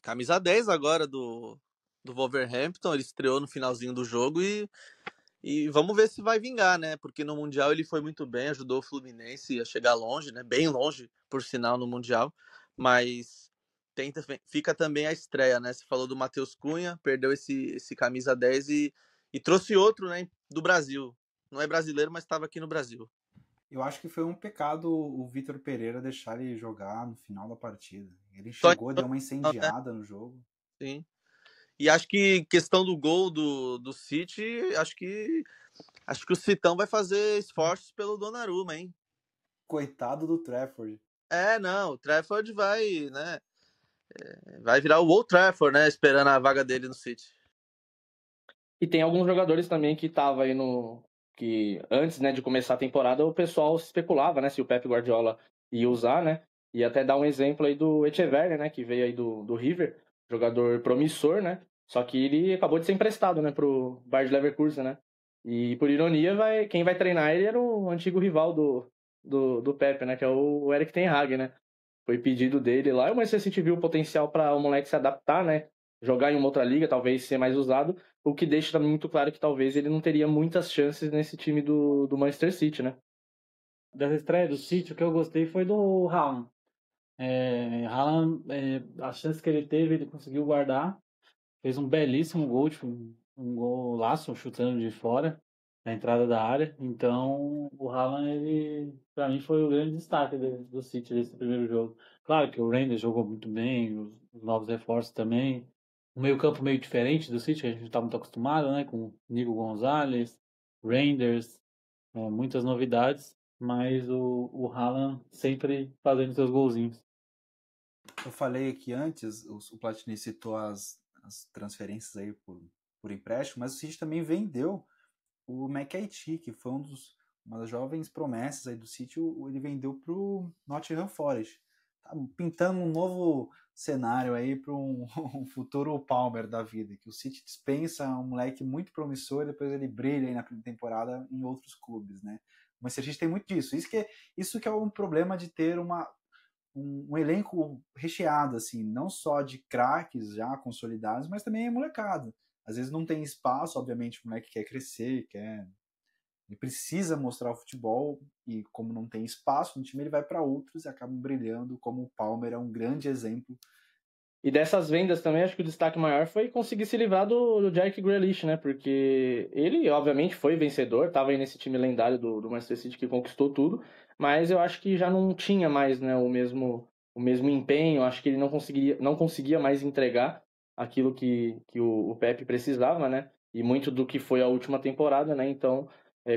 Camisa 10 agora do Wolverhampton. Ele estreou no finalzinho do jogo e vamos ver se vai vingar, né? Porque no Mundial ele foi muito bem, ajudou o Fluminense a chegar longe, né? Bem longe, por sinal, no Mundial. Mas fica também a estreia, né? Você falou do Matheus Cunha, perdeu esse camisa 10 e trouxe outro, né? Do Brasil. Não é brasileiro, mas estava aqui no Brasil. Eu acho que foi um pecado o Vitor Pereira deixar ele jogar no final da partida. Ele chegou, deu uma incendiada no jogo. Sim. E acho que questão do gol do City, acho que o Citão vai fazer esforços pelo Donnarumma, hein? Coitado do Trafford. Não, o Trafford vai, né? Vai virar o Old Trafford, né? Esperando a vaga dele no City. E tem alguns jogadores também que estavam aí que antes, né, de começar a temporada, o pessoal especulava, né, se o Pep Guardiola ia usar, né? E até dar um exemplo aí do Echeverri, né, que veio aí do River, jogador promissor, né? Só que ele acabou de ser emprestado, né, pro Bayer Leverkusen, né? E por ironia, quem vai treinar ele era o antigo rival do Pep, né, que é o Erik ten Hag, né? Foi pedido dele lá, e o Manchester City viu o potencial para o moleque se adaptar, né? jogar em uma outra liga, talvez ser mais usado, o que deixa também muito claro que talvez ele não teria muitas chances nesse time do Manchester City, né? Dessa estreia do City, o que eu gostei foi do Haaland. Haaland, a chance que ele teve, ele conseguiu guardar. Fez um belíssimo gol, tipo, um golaço, chutando de fora, na entrada da área. Então, o Haaland, ele, pra mim, foi o grande destaque do City nesse primeiro jogo. Claro que o Reinders jogou muito bem, os novos reforços também. Um meio-campo meio diferente do City, que a gente não tá muito acostumado, né? Com Nico Gonzalez, Reinders, muitas novidades. Mas o Haaland sempre fazendo seus golzinhos. Eu falei aqui antes, o Platini citou as transferências aí por empréstimo, mas o City também vendeu o McKennie, que foi uma das jovens promessas aí do City, ele vendeu para o Nottingham Forest. Tá pintando um novo cenário aí para um futuro Palmer da vida, que o City dispensa um moleque muito promissor e depois ele brilha aí na temporada em outros clubes, né? Mas a gente tem muito disso. Isso que é um problema de ter um elenco recheado, assim, não só de craques já consolidados, mas também é molecada. Às vezes não tem espaço, obviamente o moleque quer crescer, ele precisa mostrar o futebol, e como não tem espaço no time, ele vai para outros e acabam brilhando, como o Palmer é um grande exemplo. E dessas vendas também, acho que o destaque maior foi conseguir se livrar do Jack Grealish, né? Porque ele, obviamente, foi vencedor, estava aí nesse time lendário do Manchester City que conquistou tudo, mas eu acho que já não tinha mais, né, o mesmo empenho, acho que ele não conseguia mais entregar aquilo que o Pepe precisava, né? E muito do que foi a última temporada, né? Então,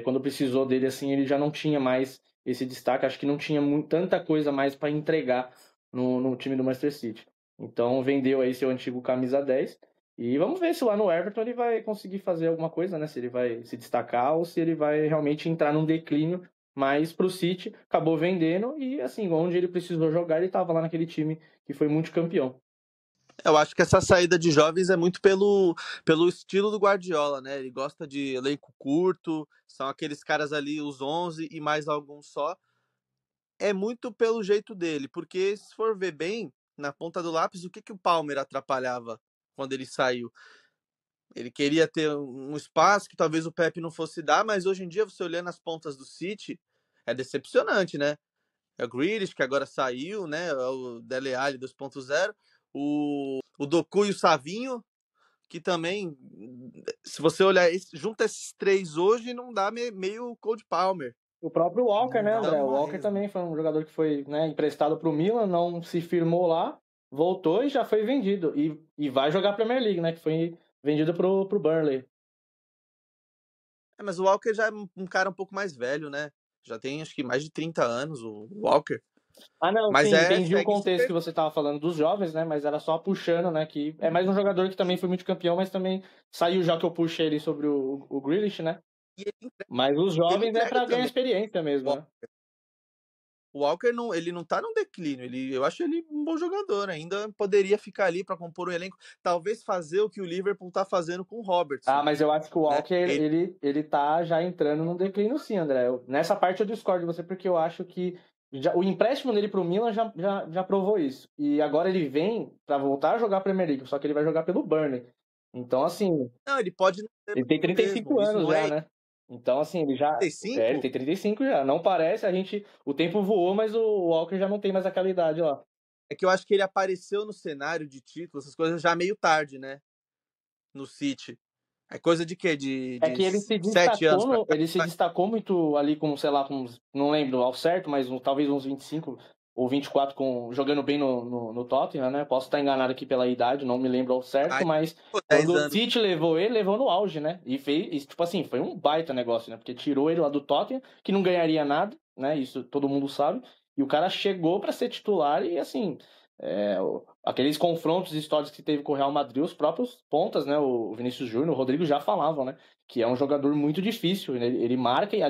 quando precisou dele, assim, ele já não tinha mais esse destaque, acho que não tinha tanta coisa mais para entregar no time do Manchester City. Então vendeu aí seu antigo camisa 10 e vamos ver se lá no Everton ele vai conseguir fazer alguma coisa, né? Se ele vai se destacar ou se ele vai realmente entrar num declínio. Mas pro City acabou vendendo e assim, onde ele precisou jogar, ele estava lá naquele time que foi multicampeão. Eu acho que essa saída de jovens é muito pelo estilo do Guardiola, né? Ele gosta de elenco curto, são aqueles caras ali, os 11 e mais alguns só. É muito pelo jeito dele, porque se for ver bem, na ponta do lápis, o que o Palmer atrapalhava quando ele saiu? Ele queria ter um espaço que talvez o Pepe não fosse dar, mas hoje em dia, você olhando as pontas do City, é decepcionante, né? É o Grealish, que agora saiu, né? É o Dele Alli 2.0, o Doku e o Savinho, que também, se você olhar, junta esses três hoje, não dá meio Cole Palmer. O próprio Walker, Não né, dá André? O uma Walker resma. também foi um jogador que foi, né, emprestado para o Milan, não se firmou lá, voltou e já foi vendido. E vai jogar a Premier League, né? Que foi vendido pro Burnley. Mas o Walker já é um cara um pouco mais velho, né? Já tem acho que mais de 30 anos o Walker. Ah, não, Mas sim, entendi o segue contexto super. que você estava falando dos jovens, né? Mas era só puxando, né? Que é mais um jogador que também foi muito campeão, mas também saiu já que eu puxei ele sobre o Grealish, né? E ele Mas os ele jovens é entrega para ganhar também. experiência mesmo, né? O Walker não, ele não tá num declínio. Eu acho ele um bom jogador. Ainda poderia ficar ali para compor o elenco. Talvez fazer o que o Liverpool tá fazendo com o Ah, Robertson. mas eu acho que o Né? Walker, ele tá já entrando num declínio sim, André. Nessa parte eu discordo de você, porque eu acho que o empréstimo dele pro Milan já provou isso. E agora ele vem para voltar a jogar a Premier League, só que ele vai jogar pelo Burnley. Então, assim, Não, ele pode não ser ele tem mais o mesmo. 35 Isso anos não já, é né? Então, assim, ele ele 35? tem 35 já. Não parece, o tempo voou, mas o Walker já não tem mais aquela idade lá. É que eu acho que ele apareceu no cenário de título, essas coisas já meio tarde, né? No City. É coisa de quê? É De que ele se 7 anos pra cá? ele se destacou muito ali com, sei lá, não lembro ao certo, mas talvez uns 25 ou 24 jogando bem no Tottenham, né? Posso estar enganado aqui pela idade, não me lembro ao certo, Aí, mas 10 quando o anos. City levou ele, levou no auge, né? E fez, tipo assim, foi um baita negócio, né? Porque tirou ele lá do Tottenham, que não ganharia nada, né? Isso todo mundo sabe. E o cara chegou para ser titular e, assim, aqueles confrontos históricos que teve com o Real Madrid, os próprios pontas, né? O Vinícius Júnior, o Rodrigo já falavam, né? Que é um jogador muito difícil, né? Ele marca e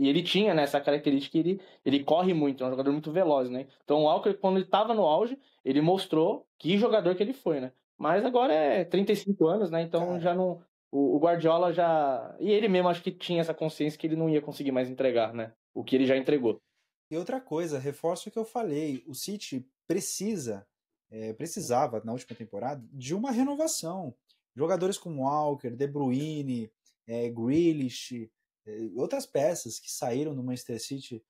ele tinha, né, essa característica que ele corre muito, é um jogador muito veloz, né? Então o Walker, quando ele estava no auge, ele mostrou que jogador que ele foi, né? Mas agora é 35 anos, né? Então Cara, já não. O Guardiola já. E ele mesmo acho que tinha essa consciência que ele não ia conseguir mais entregar, né? O que ele já entregou. e outra coisa, reforço o que eu falei, o City precisa precisava, na última temporada, de uma renovação. Jogadores como Walker, De Bruyne, Grealish, outras peças que saíram do Manchester City,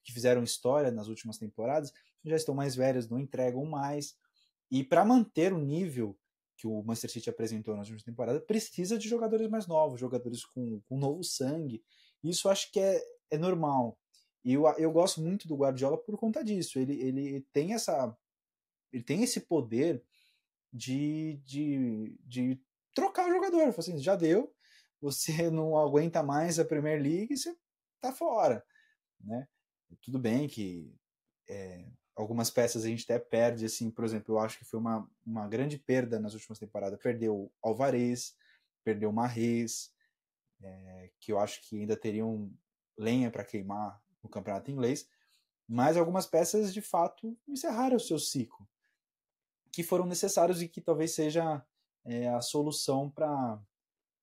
que fizeram história nas últimas temporadas, já estão mais velhos, não entregam mais. E para manter o nível que o Manchester City apresentou na última temporada, precisa de jogadores mais novos, jogadores com novo sangue. Isso eu acho que é normal. E eu gosto muito do Guardiola por conta disso. Ele tem esse poder de trocar o jogador. Assim, já deu, você não aguenta mais a Premier League, você tá fora, né? Tudo bem que algumas peças a gente até perde, assim, por exemplo, eu acho que foi uma grande perda nas últimas temporadas. Perdeu Alvarez, perdeu Mahrez, que eu acho que ainda teriam lenha para queimar no campeonato inglês, mas algumas peças de fato encerraram o seu ciclo, que foram necessários e que talvez seja a solução para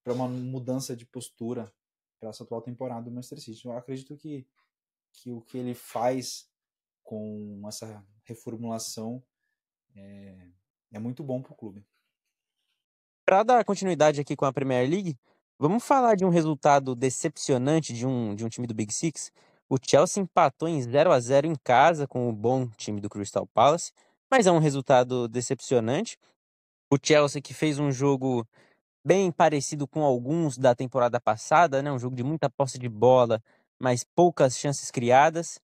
uma mudança de postura para essa atual temporada do Manchester City. Eu acredito que o que ele faz com essa reformulação é muito bom para o clube. Para dar continuidade aqui com a Premier League, vamos falar de um resultado decepcionante de um time do Big Six. O Chelsea empatou em 0-0 em casa com o bom time do Crystal Palace, mas é um resultado decepcionante. O Chelsea que fez um jogo bem parecido com alguns da temporada passada, né? Um jogo de muita posse de bola, mas poucas chances criadas.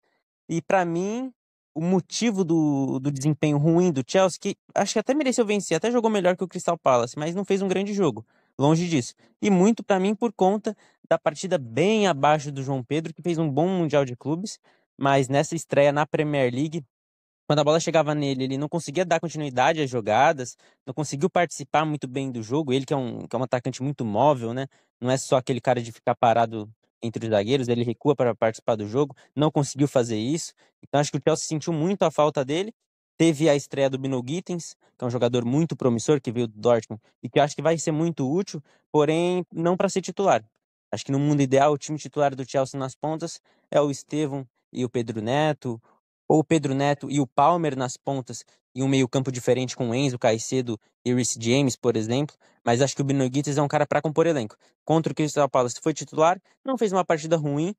E para mim, o motivo do desempenho ruim do Chelsea, que acho que até mereceu vencer, até jogou melhor que o Crystal Palace, mas não fez um grande jogo, longe disso. E muito para mim por conta da partida bem abaixo do João Pedro, que fez um bom Mundial de Clubes, mas nessa estreia na Premier League, quando a bola chegava nele, ele não conseguia dar continuidade às jogadas, não conseguiu participar muito bem do jogo. Ele que é um atacante muito móvel, né? Não é só aquele cara de ficar parado entre os zagueiros, ele recua para participar do jogo, não conseguiu fazer isso. Então acho que o Chelsea sentiu muito a falta dele. Teve a estreia do Bino Gittens, que é um jogador muito promissor, que veio do Dortmund e que eu acho que vai ser muito útil, porém não para ser titular. Acho que no mundo ideal, o time titular do Chelsea nas pontas é o Estevão e o Pedro Neto, ou o Pedro Neto e o Palmer nas pontas, e um meio-campo diferente com o Enzo, Caicedo e Reece James, por exemplo. Mas acho que o Bino Gittens é um cara para compor elenco. Contra o Crystal Palace foi titular, não fez uma partida ruim,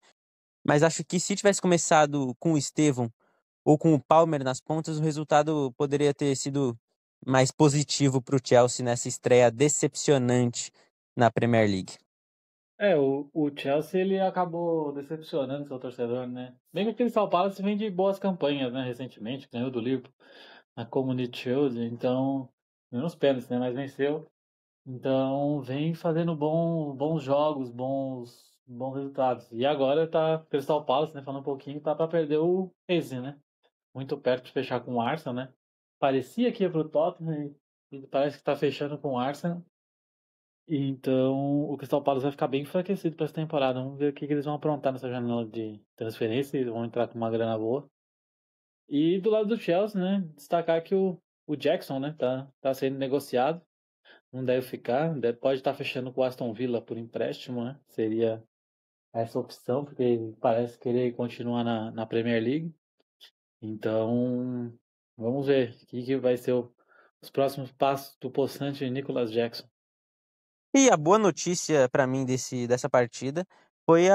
mas acho que se tivesse começado com o Estevão ou com o Palmer nas pontas, o resultado poderia ter sido mais positivo para o Chelsea nessa estreia decepcionante na Premier League. O Chelsea ele acabou decepcionando seu torcedor, né? Bem que o Crystal Palace vem de boas campanhas, né? Recentemente, ganhou do Liverpool na Community Shield, então, menos pênaltis, né? Mas venceu. Então, vem fazendo bons jogos, bons resultados. E agora tá Crystal Palace, né? Falando um pouquinho, tá para perder o Eze, né? Muito perto de fechar com o Arsenal, né? Parecia que ia pro Tottenham e parece que tá fechando com o Arsenal. Então, o Crystal Palace vai ficar bem enfraquecido para essa temporada. Vamos ver o que eles vão aprontar nessa janela de transferência. Eles vão entrar com uma grana boa. E do lado do Chelsea, né? Destacar que o Jackson, né? Tá sendo negociado. Não deve ficar. Pode estar fechando com o Aston Villa por empréstimo, né? Seria essa opção, porque ele parece querer continuar na Premier League. Então, vamos ver o que vai ser os próximos passos do possante Nicholas Jackson. E a boa notícia para mim dessa partida foi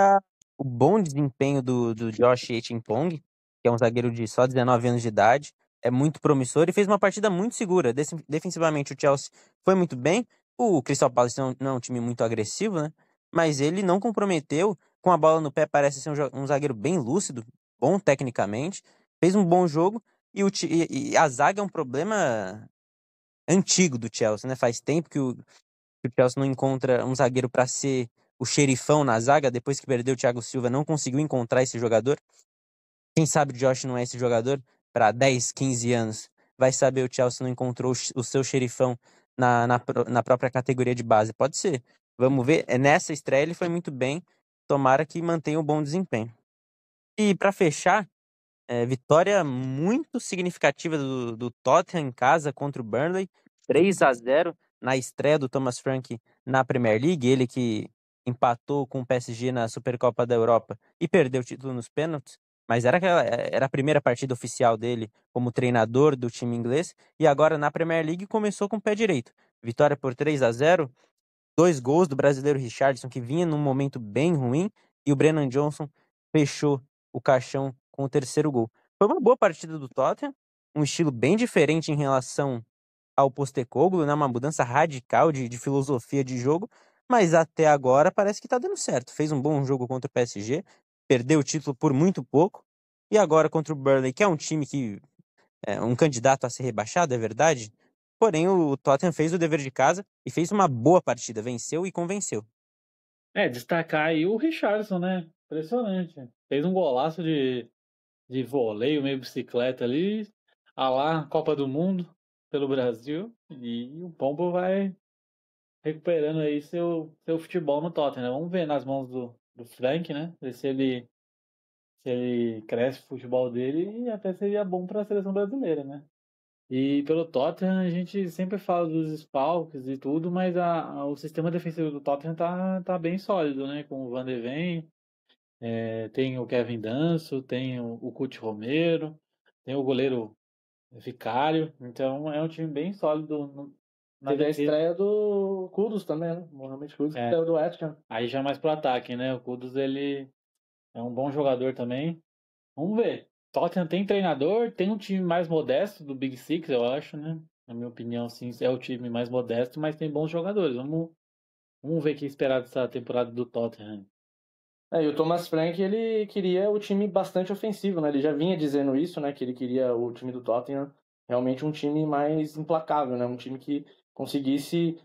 o bom desempenho do Josh Echempong, que é um zagueiro de só 19 anos de idade, é muito promissor e fez uma partida muito segura. Defensivamente, o Chelsea foi muito bem. O Crystal Palace não é um time muito agressivo, né? Mas ele não comprometeu. Com a bola no pé, parece ser um zagueiro bem lúcido, bom tecnicamente, fez um bom jogo. E a zaga é um problema antigo do Chelsea, né? Faz tempo que o Chelsea não encontra um zagueiro para ser o xerifão na zaga. Depois que perdeu o Thiago Silva, não conseguiu encontrar esse jogador. Quem sabe o Josh não é esse jogador para 10, 15 anos. Vai saber, o Chelsea não encontrou o seu xerifão na própria categoria de base. Pode ser. Vamos ver. Nessa estreia ele foi muito bem. Tomara que mantenha o bom desempenho. E para fechar, vitória muito significativa do Tottenham em casa contra o Burnley. 3-0 na estreia do Thomas Frank na Premier League. Ele que empatou com o PSG na Supercopa da Europa e perdeu o título nos pênaltis. mas era a primeira partida oficial dele como treinador do time inglês, e agora na Premier League começou com o pé direito. Vitória por 3-0, 2 gols do brasileiro Richarlison, que vinha num momento bem ruim, e o Brennan Johnson fechou o caixão com o terceiro gol. Foi uma boa partida do Tottenham, um estilo bem diferente em relação ao Postecoglou, né? Uma mudança radical de filosofia de jogo, mas até agora parece que tá dando certo. Fez um bom jogo contra o PSG, perdeu o título por muito pouco, e agora contra o Burnley, que é um time que é um candidato a ser rebaixado, é verdade, porém o Tottenham fez o dever de casa e fez uma boa partida, venceu e convenceu. Destacar aí o Richarlison, né? Impressionante. Fez um golaço de voleio, meio bicicleta ali, a lá Copa do Mundo pelo Brasil, e o Pombo vai recuperando aí seu futebol no Tottenham. Vamos ver nas mãos do Frank, né? Ver se ele cresce o futebol dele, e até seria bom para a seleção brasileira, né? E pelo Tottenham a gente sempre fala dos desfalques e tudo, mas o sistema defensivo do Tottenham tá bem sólido, né? Com o Van de Ven, tem o Kevin Danso, tem o Cuti Romero, tem o goleiro Vicário, então é um time bem sólido na Teve a defesa. estreia do Kudus também, né? Mohamed Kudus, que saiu do West Ham. Aí já mais pro ataque, né? O Kudus, ele é um bom jogador também. Vamos ver. Tottenham tem treinador, tem um time mais modesto do Big Six, eu acho, né? Na minha opinião, sim, é o time mais modesto, mas tem bons jogadores. Vamos ver o que esperar dessa temporada do Tottenham. E o Thomas Frank, ele queria o time bastante ofensivo, né? Ele já vinha dizendo isso, né? Que ele queria o time do Tottenham realmente um time mais implacável, né? Um time que conseguisse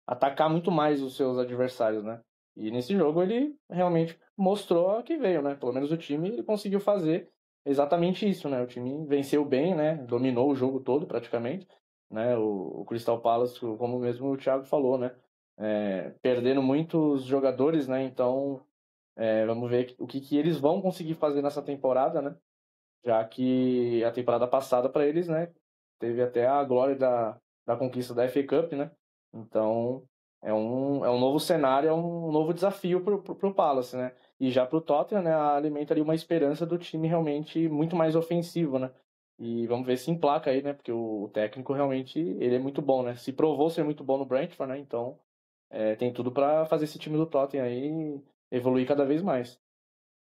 atacar muito mais os seus adversários, né? E nesse jogo ele realmente mostrou que veio, né? Pelo menos o time ele conseguiu fazer exatamente isso, né? O time venceu bem, né? Dominou o jogo todo praticamente, né? O Crystal Palace, como mesmo o Thiago falou, né? Perdendo muitos jogadores, né? Então, vamos ver o que eles vão conseguir fazer nessa temporada, né? Já que a temporada passada para eles, né? Teve até a glória da conquista da FA Cup, né? Então, é um novo cenário, é um novo desafio pro Palace, né? E já pro Tottenham, né? Alimenta ali uma esperança do time realmente muito mais ofensivo, né? E vamos ver se emplaca aí, né? Porque o técnico realmente, ele é muito bom, né? Se provou ser muito bom no Brentford, né? Então, tem tudo para fazer esse time do Tottenham aí evoluir cada vez mais.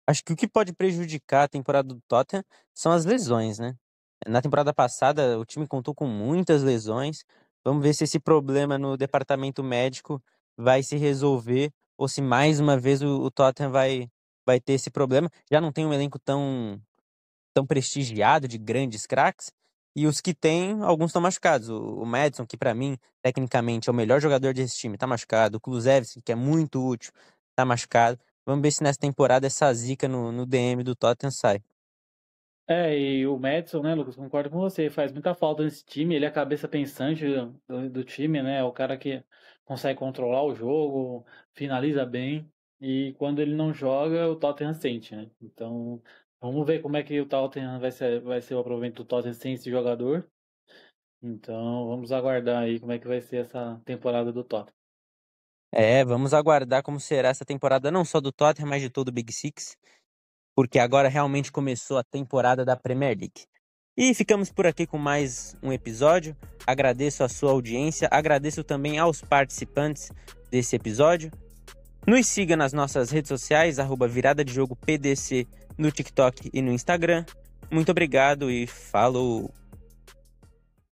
Acho que o que pode prejudicar a temporada do Tottenham são as lesões, né? Na temporada passada, o time contou com muitas lesões. Vamos ver se esse problema no departamento médico vai se resolver ou se mais uma vez o Tottenham vai ter esse problema. Já não tem um elenco tão prestigiado de grandes craques, e os que tem, alguns estão machucados. O Maddison, que para mim, tecnicamente, é o melhor jogador desse time, tá machucado. O Kulusevski, que é muito útil, tá machucado. Vamos ver se nessa temporada essa zica no DM do Tottenham sai. E o Maddison, né, Lucas, concordo com você, faz muita falta nesse time, ele é a cabeça pensante do time, né, é o cara que consegue controlar o jogo, finaliza bem, e quando ele não joga, o Tottenham sente, né, então vamos ver como é que o Tottenham vai ser o aproveitamento do Tottenham sem esse jogador, então vamos aguardar aí como é que vai ser essa temporada do Tottenham. Vamos aguardar como será essa temporada, não só do Tottenham, mas de todo o Big Six, porque agora realmente começou a temporada da Premier League. E ficamos por aqui com mais um episódio. Agradeço a sua audiência, agradeço também aos participantes desse episódio. Nos siga nas nossas redes sociais, @ViradaDeJogoPDC no TikTok e no Instagram. Muito obrigado e falou!